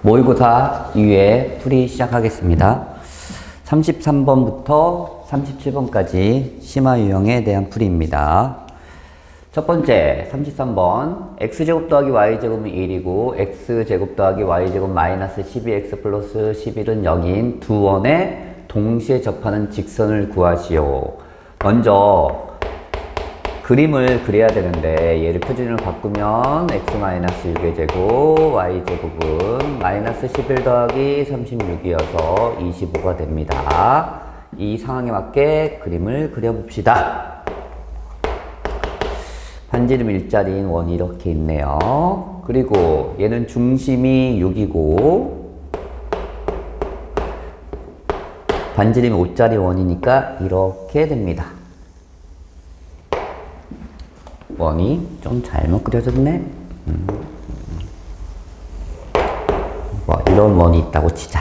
모의고사 2회 풀이 시작하겠습니다. 33번부터 37번까지 심화 유형에 대한 풀이입니다. 첫 번째 33번 x제곱 더하기 y제곱은 1이고 x제곱 더하기 y제곱 마이너스 12x 플러스 11은 0인 두 원에 동시에 접하는 직선을 구하시오. 먼저 그림을 그려야 되는데 얘를 표준으로 바꾸면 x-6의 제곱 y제곱은 마이너스 11 더하기 36이어서 25가 됩니다. 이 상황에 맞게 그림을 그려봅시다. 반지름 일자리인 원이 이렇게 있네요. 그리고 얘는 중심이 6이고 반지름이 5짜리 원이니까 이렇게 됩니다. 원이 좀 잘못 그려졌네. 뭐 이런 원이 있다고 치자.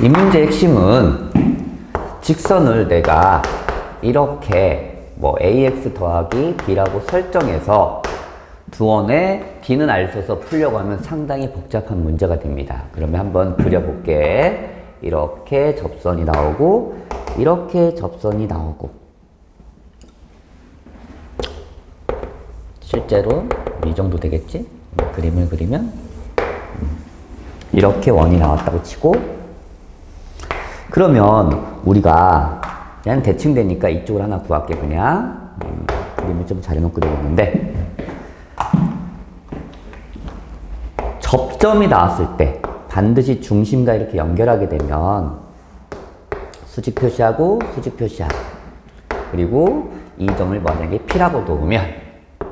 이 문제의 핵심은 직선을 내가 이렇게 뭐 ax 더하기 b라고 설정해서 두 원에 b는 알 써서 풀려고 하면 상당히 복잡한 문제가 됩니다. 그러면 한번 그려볼게. 이렇게 접선이 나오고 이렇게 접선이 나오고 실제로 이 정도 되겠지? 그림을 그리면 이렇게 원이 나왔다고 치고 그러면 우리가 그냥 대칭 되니까 이쪽을 하나 구할게. 그냥 그림을 좀 잘못 그리겠는데 접점이 나왔을 때 반드시 중심과 이렇게 연결하게 되면 수직 표시하고 수직 표시하고 그리고 이 점을 만약에 P라고 놓으면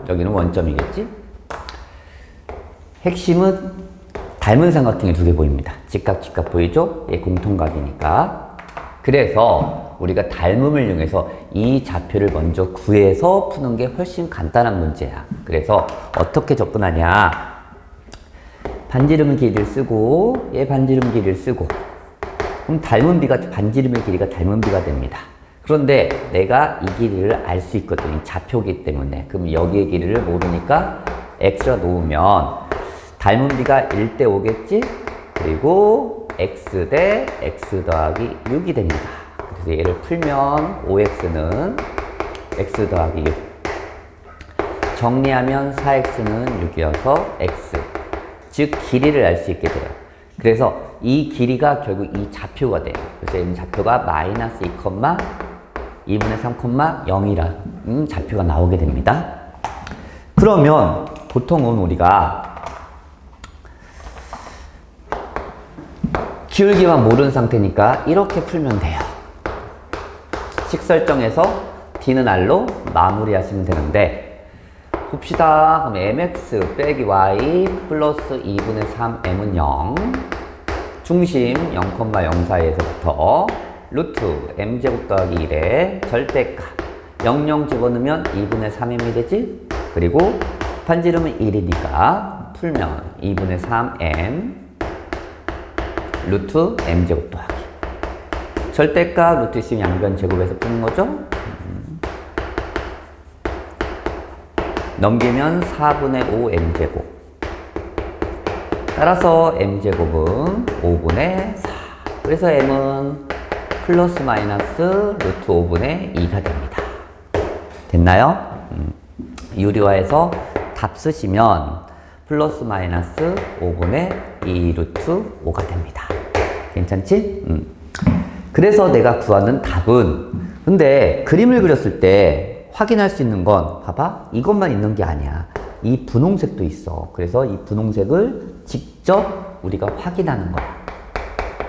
여기는 원점이겠지? 핵심은 닮은 삼각형이 두 개 보입니다. 직각 직각 보이죠? 얘 공통각이니까. 그래서 우리가 닮음을 이용해서 이 좌표를 먼저 구해서 푸는 게 훨씬 간단한 문제야. 그래서 어떻게 접근하냐? 반지름 길이를 쓰고 얘 반지름 길이를 쓰고 그럼 닮은 비가 반지름의 길이가 닮은 비가 됩니다. 그런데 내가 이 길이를 알 수 있거든. 이 좌표기 때문에. 그럼 여기의 길이를 모르니까 x라 놓으면 닮은 비가 1대 5겠지? 그리고 x 대 x 더하기 6이 됩니다. 그래서 얘를 풀면 5x는 x 더하기 6 정리하면 4x는 6이어서 x 즉 길이를 알 수 있게 돼요. 그래서 이 길이가 결국 이 좌표가 돼요. 그래서 이 좌표가 마이너스 2,2분의 3,0이라는 좌표가 나오게 됩니다. 그러면 보통은 우리가 기울기만 모르는 상태니까 이렇게 풀면 돼요. 식 설정해서 D는 R로 마무리하시면 되는데 봅시다. 그럼 mx 빼기 y 플러스 2분의 3m은 0 중심 0,04에서부터 루트 m제곱 더하기 1에 절대값 00 집어넣으면 2분의 3m이 되지? 그리고 반지름은 1이니까 풀면 2분의 3m 루트 m제곱 더하기 절대값 루트 있으면 양변 제곱해서 푸는 거죠? 넘기면 4분의 5 m제곱 따라서 m제곱은 5분의 4 그래서 m은 플러스 마이너스 루트 5분의 2가 됩니다. 됐나요? 유리화해서 답 쓰시면 플러스 마이너스 5분의 2 루트 5가 됩니다. 괜찮지? 그래서 내가 구하는 답은 근데 그림을 그렸을 때 확인할 수 있는 건 봐봐 이것만 있는 게 아니야. 이 분홍색도 있어. 그래서 이 분홍색을 직접 우리가 확인하는 거야.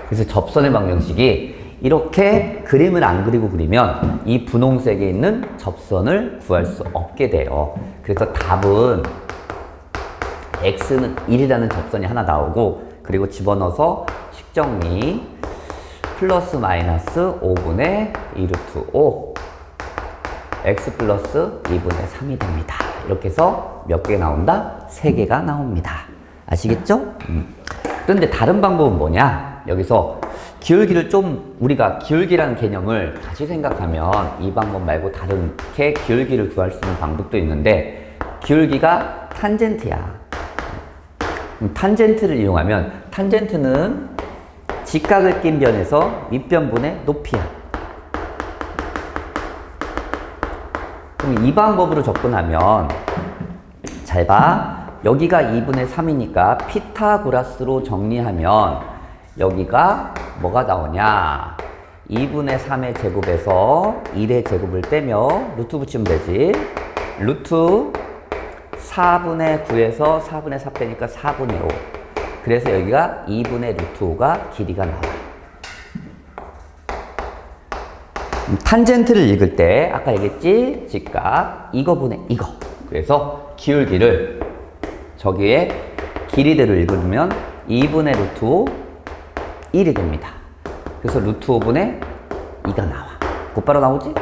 그래서 접선의 방정식이 이렇게 그림을 안 그리고 그리면 이 분홍색에 있는 접선을 구할 수 없게 돼요. 그래서 답은 x는 1이라는 접선이 하나 나오고 그리고 집어넣어서 식정리 플러스 마이너스 5분의 2 루트 5 x 플러스 2분의 3이 됩니다. 이렇게 해서 몇 개 나온다? 3개가 나옵니다. 아시겠죠? 그런데 다른 방법은 뭐냐? 여기서 기울기를 좀 우리가 기울기라는 개념을 다시 생각하면 이 방법 말고 다른 기울기를 구할 수 있는 방법도 있는데 기울기가 탄젠트야. 탄젠트를 이용하면 탄젠트는 직각을 낀 변에서 밑변분의 높이야. 그럼 이 방법으로 접근하면 잘 봐. 여기가 2분의 3이니까 피타고라스로 정리하면 여기가 뭐가 나오냐? 2분의 3의 제곱에서 1의 제곱을 빼며 루트 붙이면 되지. 루트 4분의 9에서 4분의 4 빼니까 4분의 5. 그래서 여기가 2분의 루트 5가 길이가 나와. 탄젠트를 읽을 때 아까 얘기했지? 직각 이거분의 이거. 그래서 기울기를 저기에 길이대로 읽으면 2분의 루트 5 1이 됩니다. 그래서 루트 5분의 2가 나와. 곧바로 나오지?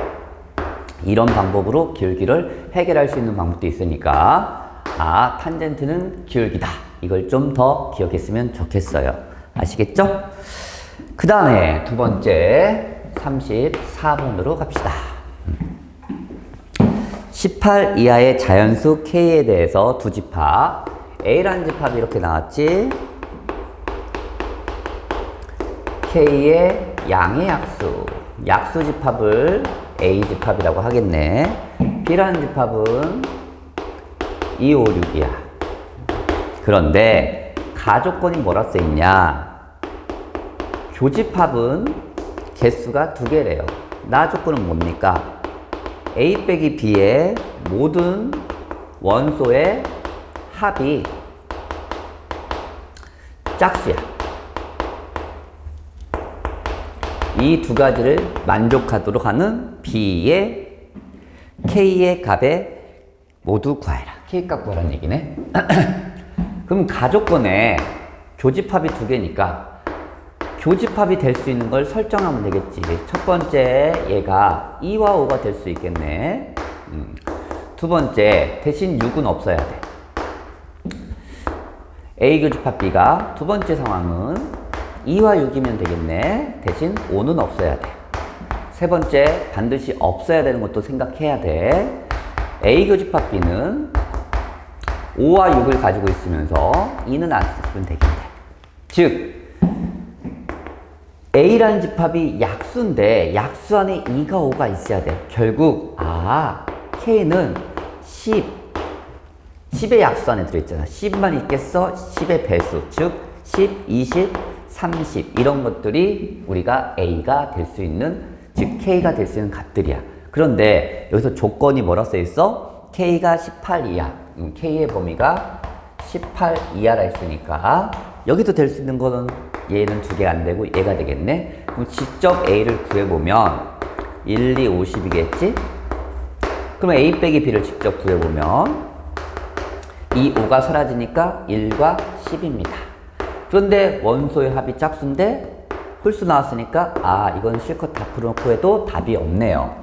이런 방법으로 기울기를 해결할 수 있는 방법도 있으니까 아, 탄젠트는 기울기다. 이걸 좀 더 기억했으면 좋겠어요. 아시겠죠? 그 다음에 두 번째 34번으로 갑시다. 18 이하의 자연수 K에 대해서 두 집합. A라는 집합이 이렇게 나왔지? K의 양의 약수. 약수 집합을 A 집합이라고 하겠네. B라는 집합은 2, 5, 6이야. 그런데 가조건이 뭐라 써있냐? 교집합은 개수가 2개래요. 나 조건은 뭡니까? A 빼기 B의 모든 원소의 합이 짝수야. 이 두 가지를 만족하도록 하는 B의 K의 값에 모두 구하라. K 값 구하라는 얘기네. 그럼 가조건에 교집합이 2개니까 교집합이 될 수 있는 걸 설정하면 되겠지. 첫 번째 얘가 2와 5가 될 수 있겠네. 두 번째 대신 6은 없어야 돼. A 교집합 B가 두 번째 상황은 2와 6이면 되겠네. 대신 5는 없어야 돼. 세 번째 반드시 없어야 되는 것도 생각해야 돼. A 교집합 B는 5와 6을 가지고 있으면서 2는 안 쓰면 되겠네. 즉 A라는 집합이 약수인데 약수 안에 2가 5가 있어야 돼. 결국 K는 10의 약수 안에 들어있잖아. 10만 있겠어? 10의 배수. 즉 10, 20, 30 이런 것들이 우리가 A가 될 수 있는, 즉 K가 될 수 있는 값들이야. 그런데 여기서 조건이 뭐라 써 있어? K가 18 이하. K의 범위가 18 이하라 했으니까 여기도 될 수 있는 거는 얘는 2개 안 되고 얘가 되겠네. 그럼 직접 A를 구해보면 1, 2, 50이겠지? 그러면 A 빼기 B를 직접 구해보면 이 5가 사라지니까 1과 10입니다. 그런데 원소의 합이 짝수인데 홀수 나왔으니까 이건 실컷 다 풀어놓고 해도 답이 없네요.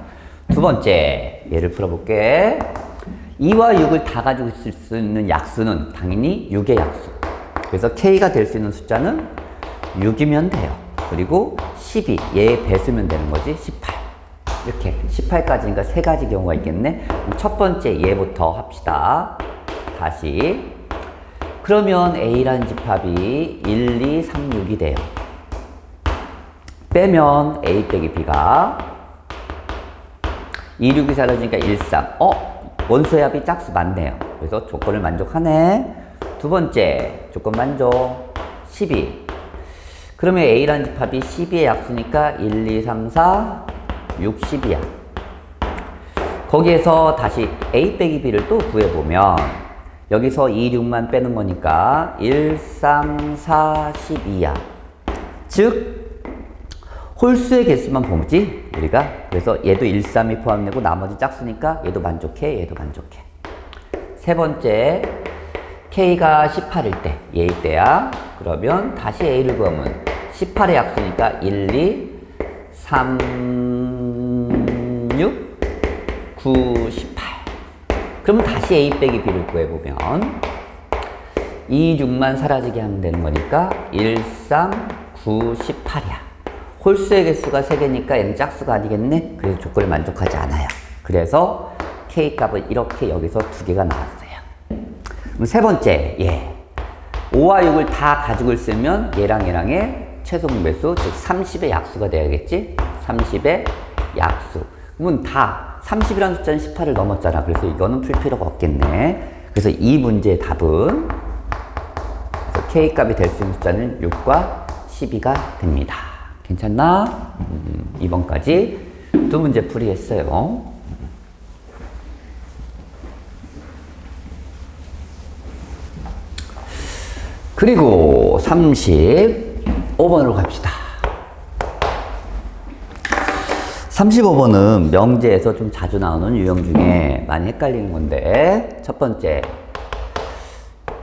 두 번째 예를 풀어볼게. 2와 6을 다 가지고 있을 수 있는 약수는 당연히 6의 약수. 그래서 K가 될 수 있는 숫자는 6이면 돼요. 그리고 10이 얘의 배수면 되는 거지. 18. 이렇게 18까지니까 세 가지 경우가 있겠네. 그럼 첫 번째 얘부터 합시다. 다시. 그러면 A라는 집합이 1, 2, 3, 6이 돼요. 빼면 A 빼기 B가 2, 6이 사라지니까 1, 3. 원소의 합이 짝수 맞네요. 그래서 조건을 만족하네. 두 번째 조건 만족. 12. 그러면 A라는 집합이 12의 약수니까 1, 2, 3, 4, 6, 10이야. 거기에서 다시 A 빼기 B를 또 구해보면 여기서 2, 6만 빼는 거니까 1, 3, 4, 12야. 즉 홀수의 개수만 보지 우리가. 그래서 얘도 1, 3이 포함되고 나머지 짝수니까 얘도 만족해, 얘도 만족해. 세 번째 K가 18일 때, 얘일 때야. 그러면 다시 A를 구하면 18의 약수니까 1, 2, 3, 6, 9, 18. 그러면 다시 A 빼기 B를 구해보면 2, 6만 사라지게 하면 되는 거니까 1, 3, 9, 18이야. 홀수의 개수가 3개니까 얘는 짝수가 아니겠네? 그래서 조건을 만족하지 않아요. 그래서 K 값은 이렇게 여기서 2개가 나왔어요. 그럼 세 번째, 5와 6을 다 가지고 있으면 얘랑 얘랑의 최소분배수, 즉 30의 약수가 돼야겠지? 30의 약수. 그러면 다 30이라는 숫자는 18을 넘었잖아. 그래서 이거는 풀 필요가 없겠네. 그래서 이 문제의 답은 K값이 될 수 있는 숫자는 6과 12가 됩니다. 괜찮나? 2번까지 두 문제 풀이했어요. 그리고 35번으로 갑시다. 35번은 명제에서 좀 자주 나오는 유형 중에 많이 헷갈리는 건데, 첫 번째,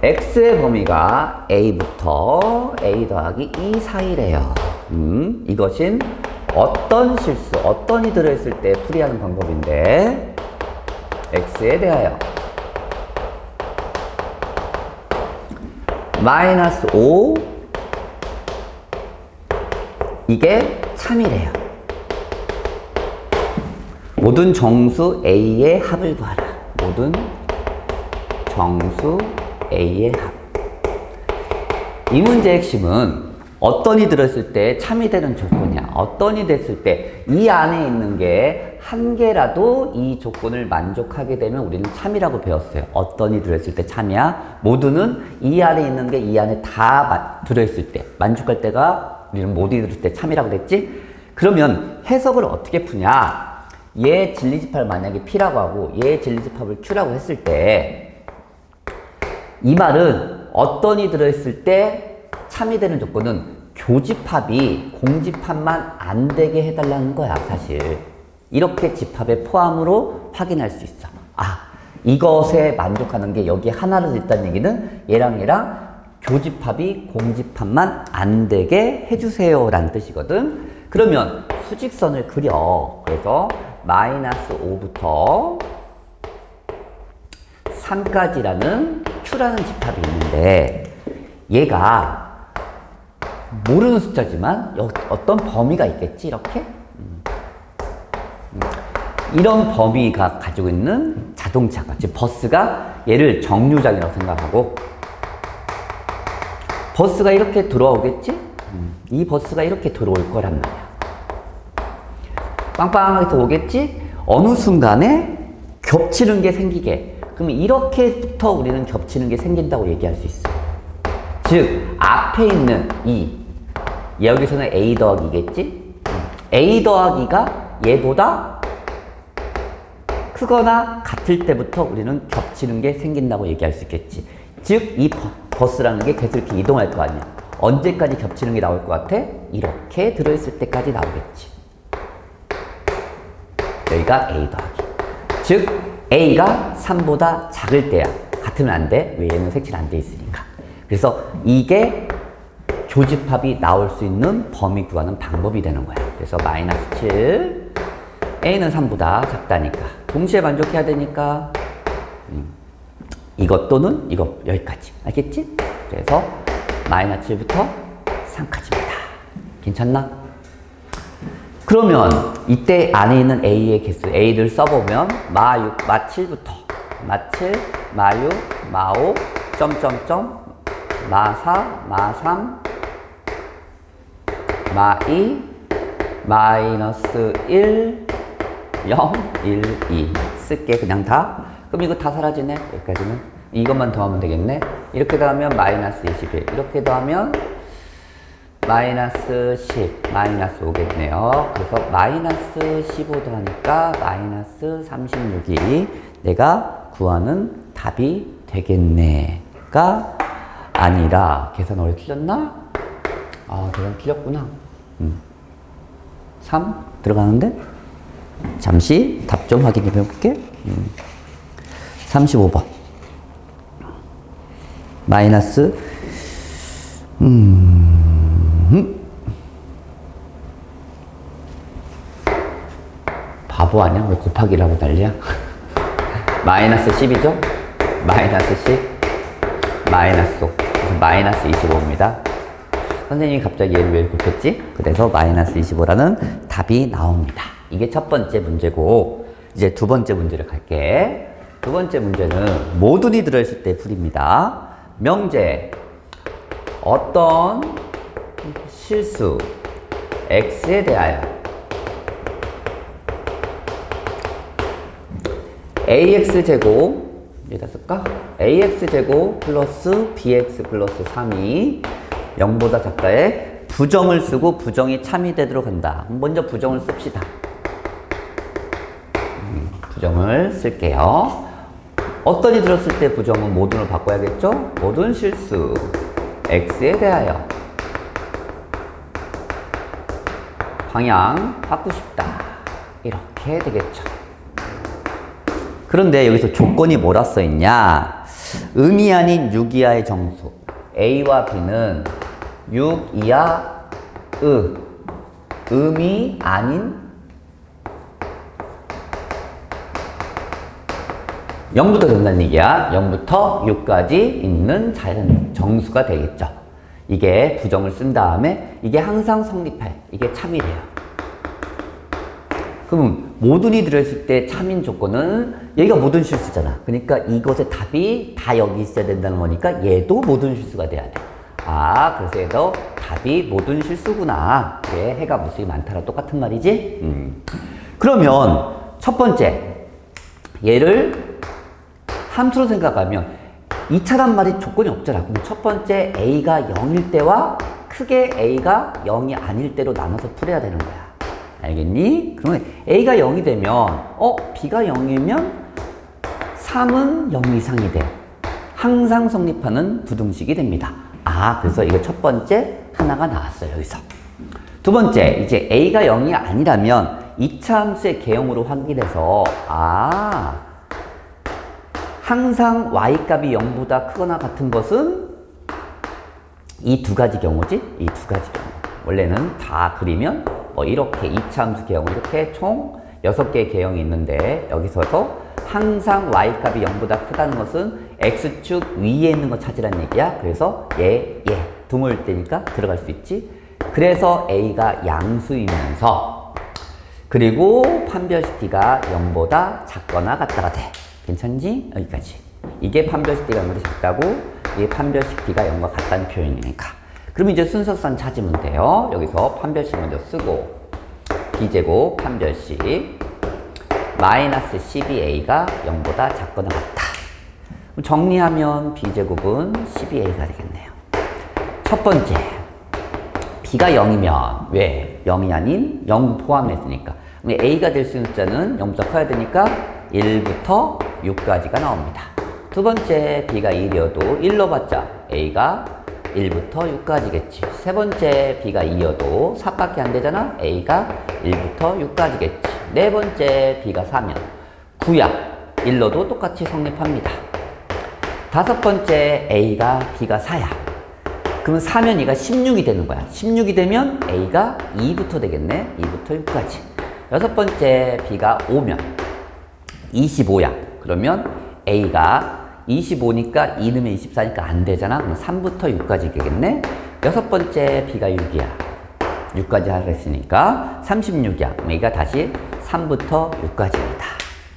x의 범위가 a부터 a 더하기 2 사이래요. 이것은 어떤 실수, 어떤이 들어있을 때 풀이하는 방법인데, x에 대하여 마이너스 5, 이게 참이래요. 모든 정수 a의 합을 구하라. 모든 정수 a의 합. 이 문제의 핵심은 어떤이 들었을 때 참이 되는 조건이야. 어떤이 됐을 때 이 안에 있는 게 한 개라도 이 조건을 만족하게 되면 우리는 참이라고 배웠어요. 어떤이 들었을 때 참이야. 모두는 이 안에 있는 게 이 안에 다 들어있을 때, 만족할 때가 우리는 모두 들을 때 참이라고 그랬지? 그러면 해석을 어떻게 푸냐? 얘 진리집합을 만약에 P라고 하고 얘 진리집합을 Q라고 했을 때, 이 말은 어떤이 들어있을 때 참이 되는 조건은 교집합이 공집합만 안 되게 해달라는 거야, 사실. 이렇게 집합의 포함으로 확인할 수 있어. 아, 이것에 만족하는 게 여기 하나로 있다는 얘기는 얘랑 얘랑 교집합이 공집합만 안 되게 해주세요 라는 뜻이거든. 그러면 수직선을 그려. 그래서 마이너스 5부터 3까지라는 Q라는 집합이 있는데, 얘가 모르는 숫자지만 어떤 범위가 있겠지, 이렇게? 이런 범위가 가지고 있는 자동차가, 즉 버스가 얘를 정류장이라고 생각하고, 버스가 이렇게 들어오겠지? 이 버스가 이렇게 들어올 거란 말이야. 빵빵하게 오겠지? 어느 순간에 겹치는 게 생기게. 그러면 이렇게부터 우리는 겹치는 게 생긴다고 얘기할 수 있어. 즉, 앞에 있는 여기서는 A 더하기겠지? A 더하기가 얘보다 크거나 같을 때부터 우리는 겹치는 게 생긴다고 얘기할 수 있겠지. 즉, 이 버스라는 게 계속 이렇게 이동할 거 아니야. 언제까지 겹치는 게 나올 것 같아? 이렇게 들어있을 때까지 나오겠지. 여기가 A 더하기. 즉, A가 3보다 작을 때야. 같으면 안 돼. 왜? 얘는 색칠 안 돼 있으니까. 그래서 이게 교집합이 나올 수 있는 범위 구하는 방법이 되는 거야. 그래서 마이너스 7, A는 3보다 작다니까. 동시에 만족해야 되니까 이것 또는 이거 여기까지. 알겠지? 그래서 마이너스 7부터 3까지입니다. 괜찮나? 그러면 이때 안에 있는 A의 개수, A를 써보면 마 6, 마 7부터 마 7, 마 6, 마 5, 점점점, 마 4, 마 3, 마 2, 마이너스 1, 0, 1, 2 쓸게 그냥 다. 그럼 이거 다 사라지네. 여기까지는. 이것만 더하면 되겠네. 이렇게 더하면 마이너스 21, 이렇게 더하면 마이너스 10, 마이너스 5겠네요. 그래서 마이너스 15 더하니까 마이너스 36이 내가 구하는 답이 되겠네가 아니라, 계산 오래 틀렸나? 아, 계산 틀렸구나. 3 들어가는데? 잠시 답 좀 확인해 볼게. 35번. 마이너스, 바보 아니야? 왜 곱하기라고 난리야? 마이너스 10이죠? 마이너스 10, 마이너스 5. 그래서 마이너스 25입니다. 선생님이 갑자기 얘를 왜 곱했지? 그래서 마이너스 25라는 답이 나옵니다. 이게 첫 번째 문제고, 이제 두 번째 문제를 갈게. 두 번째 문제는 모듈이 들어있을 때 풀입니다. 명제. 어떤 실수 x에 대하여 ax제곱 여기다 쓸까? ax제곱 플러스 bx 플러스 3이 0보다 작다에 부정을 쓰고 부정이 참이 되도록 한다. 먼저 부정을 씁시다. 부정을 쓸게요. 어떤이 들었을 때 부정은 모듈로 바꿔야겠죠? 모든 실수 x에 대하여 방향 바꾸고 싶다. 이렇게 되겠죠. 그런데 여기서 조건이 뭐라 써있냐? 음이 아닌 6 이하의 정수 A와 B는 6 이하 음이 아닌 0부터 된다는 얘기야. 0부터 6까지 있는 자연 정수가 되겠죠. 이게 부정을 쓴 다음에 이게 항상 성립할, 이게 참이래요. 그럼 모듈이 들어있을 때 참인 조건은 얘가 모든 실수잖아. 그러니까 이것의 답이 다 여기 있어야 된다는 거니까 얘도 모든 실수가 돼야 돼. 아, 그래서 얘도 답이 모든 실수구나. 얘 해가 무수히 많다랑 똑같은 말이지? 그러면 첫 번째 얘를 함수로 생각하면 2차란 말이 조건이 없잖아. 그럼 첫 번째 A가 0일 때와 크게 A가 0이 아닐 때로 나눠서 풀어야 되는 거야. 알겠니? 그러면 A가 0이 되면 B가 0이면 3은 0 이상이 돼. 항상 성립하는 부등식이 됩니다. 아, 그래서 이거 첫 번째 하나가 나왔어요. 여기서. 두 번째, 이제 A가 0이 아니라면 2차 함수의 개형으로 확인해서 항상 y값이 0보다 크거나 같은 것은 이 두 가지 경우지? 이 두 가지 경우. 원래는 다 그리면 이렇게 2차 함수 개형은 이렇게 총 6개의 개형이 있는데 여기서도 항상 y값이 0보다 크다는 것은 x축 위에 있는 거 찾으라는 얘기야. 그래서 얘 드물 때니까 들어갈 수 있지. 그래서 a가 양수이면서 그리고 판별식t가 0보다 작거나 같다가 돼. 괜찮지? 여기까지. 이게 판별식t가 0보다 작다고, 이게 판별식t가 0과 같다는 표현이니까. 그럼 이제 순서상 찾으면 돼요. 여기서 판별식 먼저 쓰고 b제곱 판별식 마이너스 12a가 0보다 작거나 같다. 그럼 정리하면 b제곱은 12a가 되겠네요. 첫 번째, b가 0이면 왜? 0이 아닌 0 포함했으니까. 그럼 a가 될 수 있는 숫자는 0보다 커야 되니까 1부터 6까지가 나옵니다. 두 번째, b가 1이어도 1 넣어봤자 a가 1부터 6까지겠지. 세 번째, b가 2여도 4밖에 안 되잖아. a가 1부터 6까지겠지. 네 번째, b가 4면 9야. 1 넣어도 똑같이 성립합니다. 다섯 번째, a가 b가 4야. 그러면 4면 얘가 16이 되는 거야. 16이 되면 a가 2부터 되겠네. 2부터 6까지. 여섯 번째, b가 5면 25야. 그러면 a가 25니까 2 넣으면 24니까 안 되잖아. 그럼 3부터 6까지 되겠네. 여섯 번째, b가 6이야. 6까지 하라 했으니까 36이야. 그럼 얘가 다시 3부터 6까지입니다.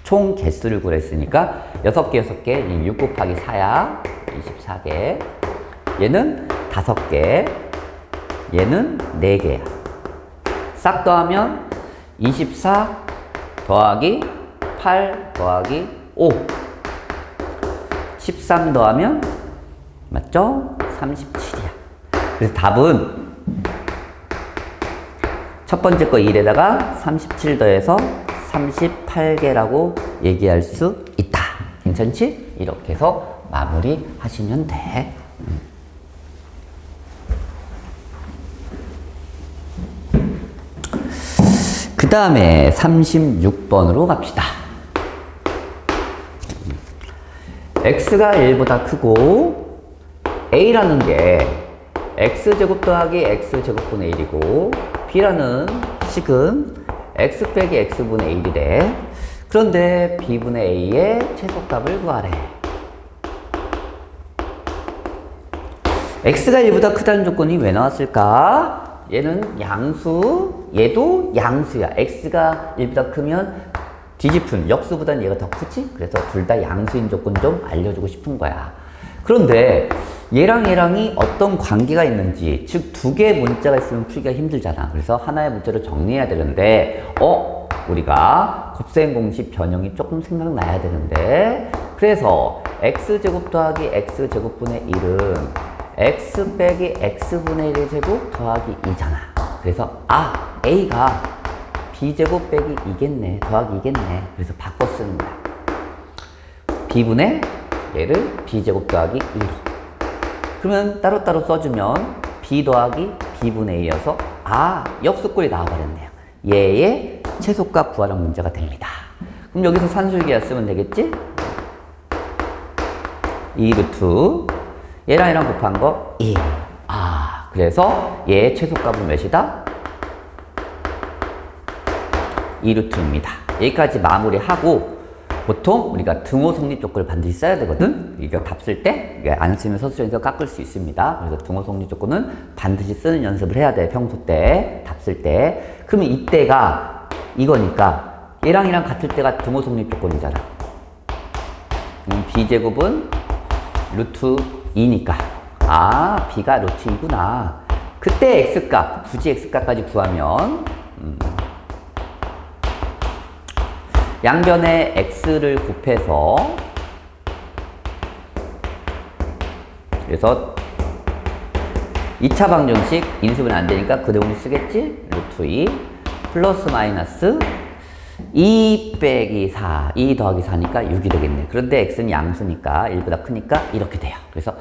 총 개수를 구했으니까 6개, 6개, 6 곱하기 4야. 24개. 얘는 5개. 얘는 4개야. 싹 더하면 24 더하기 8 더하기 5. 13 더하면 맞죠? 37이야. 그래서 답은 첫 번째 거 1에다가 37 더해서 38개라고 얘기할 수 있다. 괜찮지? 이렇게 해서 마무리 하시면 돼. 그 다음에 36번으로 갑시다. x가 1보다 크고 a라는 게 x제곱 더하기 x제곱분의 1이고 b라는 식은 x 빼기 x분의 1이래. 그런데 b분의 a의 최소값을 구하래. x가 1보다 크다는 조건이 왜 나왔을까? 얘는 양수, 얘도 양수야. x가 1보다 크면 뒤집힌 역수보다는 얘가 더 크지? 그래서 둘 다 양수인 조건 좀 알려주고 싶은 거야. 그런데 얘랑 얘랑이 어떤 관계가 있는지, 즉 두 개의 문자가 있으면 풀기가 힘들잖아. 그래서 하나의 문자로 정리해야 되는데 우리가 곱셈 공식 변형이 조금 생각나야 되는데, 그래서 x제곱 더하기 x제곱분의 1은 x 빼기 x분의 1의 제곱 더하기 2잖아. 그래서 a가 b제곱 빼기 2겠네, 더하기 2겠네. 그래서 바꿔 쓰는 거야. b분의 얘를 b제곱 더하기 2로. 그러면 따로따로 써주면 b 더하기 b분의 2여서 역수꼴이 나와버렸네요. 얘의 최소값 구하라는 문제가 됩니다. 그럼 여기서 산술기하 쓰면 되겠지? 2루트 얘랑 얘랑 곱한 거 2. 그래서 얘의 최소값은 몇이다? 2루트입니다. 여기까지 마무리하고, 보통 우리가 등호 성립 조건을 반드시 써야 되거든. 이거 답 쓸 때 안 쓰면 서술형에서 깎을 수 있습니다. 그래서 등호 성립 조건은 반드시 쓰는 연습을 해야 돼, 평소 때, 답 쓸 때. 그러면 이때가 이거니까 얘랑 얘랑 같을 때가 등호 성립 조건이잖아. b제곱은 루트 2니까 b가 루트 2구나. 그때 x값, 굳이 x값까지 구하면 양변에 x를 곱해서, 그래서 2차 방정식 인수분해 안 되니까 그 대문을 쓰겠지? 루트 2 플러스 마이너스 2 빼기 4, 2 더하기 4니까 6이 되겠네. 그런데 x는 양수니까 1보다 크니까 이렇게 돼요. 그래서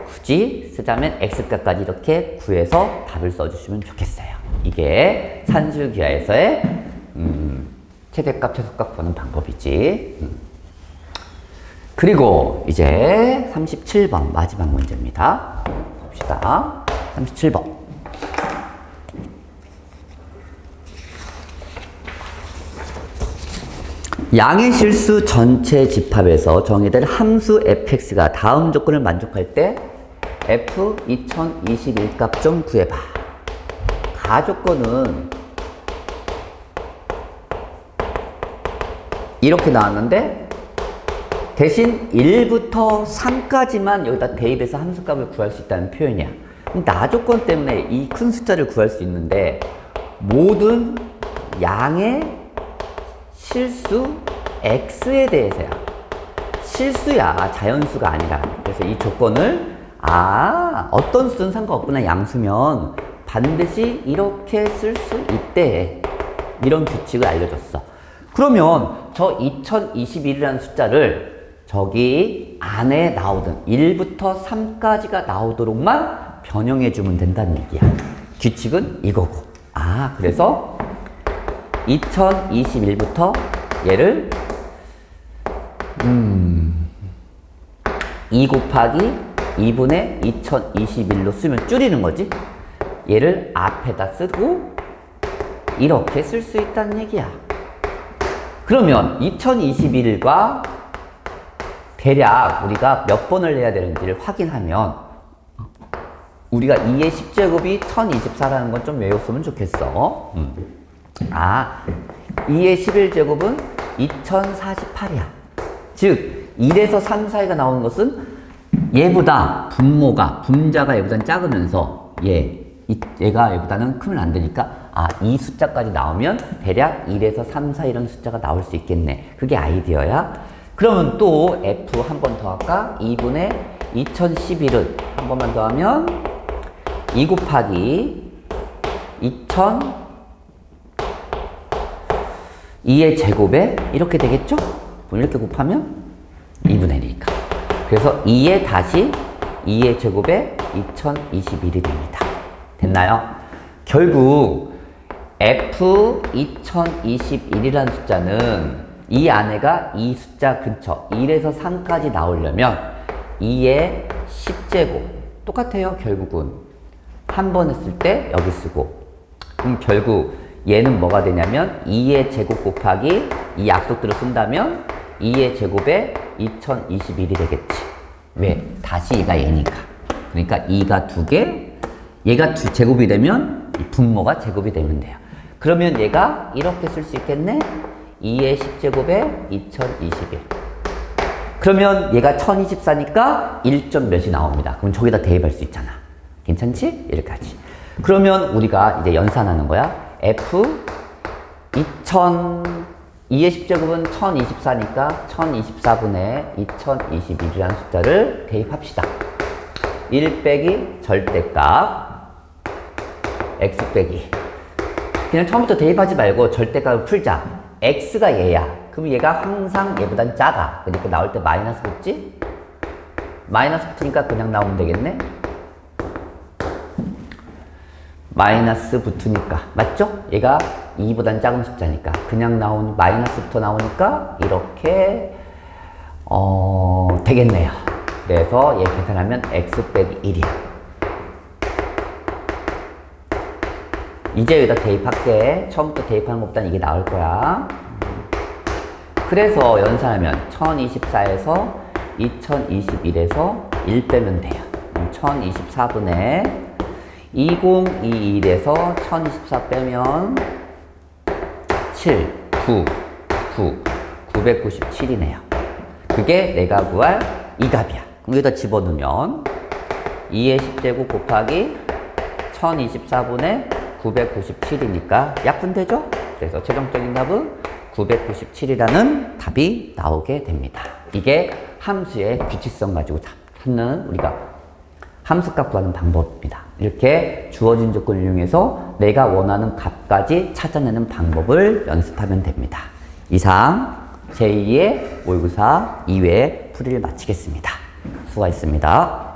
굳이 쓰자면 x값까지 이렇게 구해서 답을 써주시면 좋겠어요. 이게 산술기하에서의 최대값, 최소값 구하는 방법이지. 그리고 이제 37번 마지막 문제입니다. 봅시다. 37번. 양의 실수 전체 집합에서 정의될 함수 fx가 다음 조건을 만족할 때 f 2021 값 좀 구해봐. 가조건은 이렇게 나왔는데, 대신 1부터 3까지만 여기다 대입해서 함수값을 구할 수 있다는 표현이야. 나조건 때문에 이 큰 숫자를 구할 수 있는데, 모든 양의 실수 x에 대해서야. 실수야, 자연수가 아니라. 그래서 이 조건을 어떤 수든 상관없구나, 양수면 반드시 이렇게 쓸 수 있대. 이런 규칙을 알려줬어. 그러면 저 2021이라는 숫자를 저기 안에 나오든 1부터 3까지가 나오도록만 변형해 주면 된다는 얘기야. 규칙은 이거고. 그래서 2021부터 얘를 2 곱하기 2분의 2021로 쓰면 줄이는 거지. 얘를 앞에다 쓰고 이렇게 쓸 수 있다는 얘기야. 그러면 2021과 대략 우리가 몇 번을 해야 되는지를 확인하면, 우리가 2의 10제곱이 1024라는 건 좀 외웠으면 좋겠어. 2의 11제곱은 2048이야. 즉 1에서 3 사이가 나오는 것은 얘보다 분자가 얘보다는 작으면서 얘가 얘보다는 크면 안 되니까 이 숫자까지 나오면 대략 1에서 3 사이 이런 숫자가 나올 수 있겠네. 그게 아이디어야. 그러면 또 F 한 번 더 할까? 2분의 2011은 한 번만 더 하면 2 곱하기 2의 제곱에 이렇게 되겠죠? 이렇게 곱하면 2분의 1이니까. 그래서 2에 다시 2의 제곱에 2021이 됩니다. 됐나요? 결국 F 2021이라는 숫자는 이 안에가 이 숫자 근처 1에서 3까지 나오려면 2의 10제곱 똑같아요. 결국은 한 번 했을 때 여기 쓰고, 그럼 결국 얘는 뭐가 되냐면 2의 제곱 곱하기 이 약속들을 쓴다면 2의 제곱에 2021이 되겠지. 왜? 다시 얘가 얘니까. 그러니까 2가 2개, 얘가 제곱이 되면 이 분모가 제곱이 되면 돼요. 그러면 얘가 이렇게 쓸 수 있겠네? 2의 10제곱에 2021. 그러면 얘가 1024니까 1점 몇이 나옵니다. 그럼 저기다 대입할 수 있잖아. 괜찮지? 이렇게까지. 그러면 우리가 이제 연산하는 거야. F 2의 10제곱은 1024니까 1024분의 2021이라는 숫자를 대입합시다. 1 빼기 절대값 x 빼기. 그냥 처음부터 대입하지 말고 절대값을 풀자. x가 얘야. 그럼 얘가 항상 얘보단 작아. 그러니까 나올 때 마이너스 붙지? 마이너스 붙으니까 그냥 나오면 되겠네? 마이너스 붙으니까. 맞죠? 얘가 2보단 작은 숫자니까. 그냥 나오니 마이너스부터 나오니까 이렇게 되겠네요. 그래서 얘 계산하면 x 빼기 1이야. 이제 여기다 대입할게. 처음부터 대입하는 것보단 이게 나올 거야. 그래서 연산하면 1024에서 2021에서 1 빼면 돼요. 1024분의 2021에서 1024 빼면 7, 997이네요. 그게 내가 구할 이 값이야. 그럼 여기다 집어넣으면 2의 10제곱 곱하기 1024분의 997이니까 약분되죠? 그래서 최종적인 답은 997이라는 답이 나오게 됩니다. 이게 함수의 규칙성 가지고 찾는 우리가 함수값 구하는 방법입니다. 이렇게 주어진 조건을 이용해서 내가 원하는 값까지 찾아내는 방법을 연습하면 됩니다. 이상 제2의 모의고사 2회 풀이를 마치겠습니다. 수고하셨습니다.